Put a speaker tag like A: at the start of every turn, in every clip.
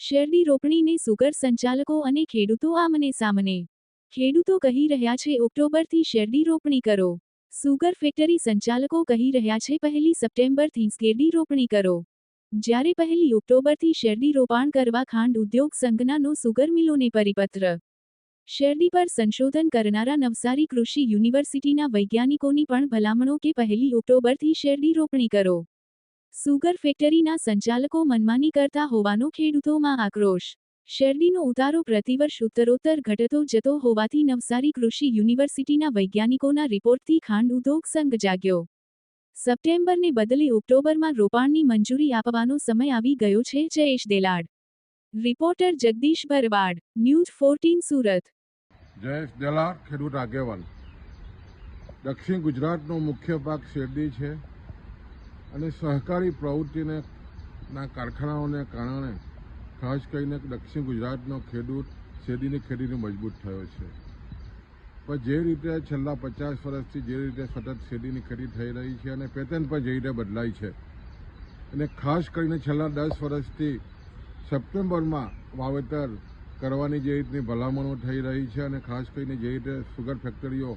A: શેરડી રોપણીને સુગર સંચાલકો અને ખેડૂતો આમને સામને. ખેડૂતો કહી રહ્યા છે ઓક્ટોબરથી શેરડી રોપણી કરો. સુગર ફેક્ટરી સંચાલકો કહી રહ્યા છે 1 સપ્ટેમ્બરથી શેરડી રોપણી કરો. જ્યારે 1 ઓક્ટોબરથી શેરડી રોપાણ કરવા ખાંડ ઉદ્યોગ સંઘના સુગર મિલોને પરિપત્ર. શેરડી પર સંશોધન કરનારા નવસારી કૃષિ યુનિવર્સિટીના વૈજ્ઞાનિકોની પણ ભલામણો કે 1 ઓક્ટોબરથી શેરડી રોપણી કરો. સુગર ફેક્ટરીના સંચાલકો મનમાની કરતા હોવાનો ખેડૂતોમાં આક્રોશ. શેરડીનો ઉતારો પ્રતિવર્ષ ઉત્તરોત્તર ઘટતો જતો હોવાથી નવસારી કૃષિ યુનિવર્સિટીના વૈજ્ઞાનિકોના રિપોર્ટથી ખાંડ ઉદ્યોગ સંઘ જાગ્યો. સપ્ટેમ્બરને બદલે ઓક્ટોબરમાં રોપાણની મંજૂરી આપવાનો સમય આવી ગયો છે. જયેશ દેલાડ. રિપોર્ટર જગદીશ ભરવાડ, ન્યૂઝ 14 સુરત.
B: જયેશ દેલાડ, ખેડૂત આગેવાન. દક્ષિણ ગુજરાતનો મુખ્ય પાક શેરડી છે અને સહકારી પ્રવૃત્તિના કારખાનાઓને કારણે ખાસ કરીને દક્ષિણ ગુજરાતનો ખેડૂત શેરડીની ખેતીને મજબૂત થયો છે. પણ જે રીતે છેલ્લા 50 વર્ષથી જે રીતે સતત શેરડીની ખેતી થઈ રહી છે અને પેટર્ન પણ જે રીતે બદલાઈ છે અને ખાસ કરીને છેલ્લા 10 વર્ષથી સપ્ટેમ્બરમાં વાવેતર કરવાની જે રીતની ભલામણો થઈ રહી છે અને ખાસ કરીને જે રીતે સુગર ફેક્ટરીઓ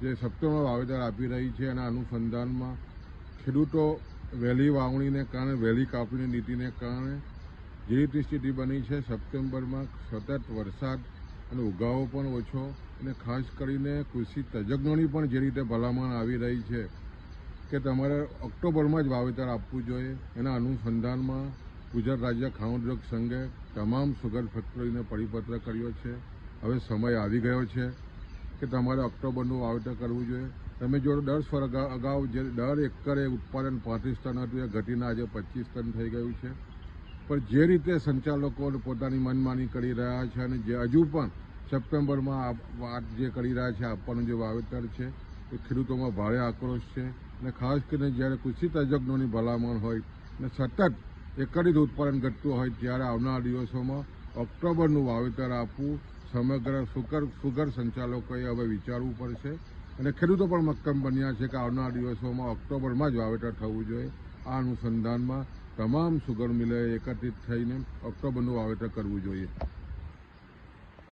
B: જે સપ્ટેમ્બર વાવેતર આપી રહી છે એના અનુસંધાનમાં ખેડૂતો વહેલી વાવણીને કારણે વહેલી કાપણીની નીતિને કારણે જે રીતની સ્થિતિ બની છે સપ્ટેમ્બરમાં સતત વરસાદ અને ઉગાવો પણ ઓછો અને ખાસ કરીને કૃષિ તજજ્ઞોની પણ જે રીતે ભલામણ આવી રહી છે કે તમારે ઓક્ટોબરમાં જ વાવેતર આપવું જોઈએ. એના અનુસંધાનમાં ગુજરાત રાજ્ય ખાંડ ઉદ્યોગ સંઘે તમામ સુગર ફેક્ટરીને પરિપત્ર કર્યો છે. હવે સમય આવી ગયો છે કે તમારે ઓક્ટોબરનું વાવેતર કરવું જોઈએ. તમે જો 10 વર્ષ અગાઉ જે દર એકરે ઉત્પાદન 35 ટન હતું એ ઘટીને આજે 25 ટન થઈ ગયું છે. પણ જે રીતે સંચાલકો પોતાની મનમાની કરી રહ્યા છે અને જે હજુ પણ સપ્ટેમ્બરમાં વાત જે કરી રહ્યા છે આપવાનું જે વાવેતર છે એ ખેડૂતોમાં ભારે આક્રોશ છે અને ખાસ કરીને જ્યારે કૃષિ તજજ્ઞોની ભલામણ હોય અને સતત એકરિત ઉત્પાદન ઘટતું હોય ત્યારે આવનારા દિવસોમાં ઓક્ટોબરનું વાવેતર આપવું સમગ્ર સુગર સંચાલકોએ હવે વિચારવું પડશે અને ખેડૂતો પણ મક્કમ બન્યા છે કે આવનારા દિવસોમાં ઓક્ટોબરમાં જ વાવેતર થવું જોઈએ. આ અનુસંધાનમાં તમામ સુગર મિલોએ એકત્રિત થઈને ઓક્ટોબરનું વાવેતર કરવું જોઈએ.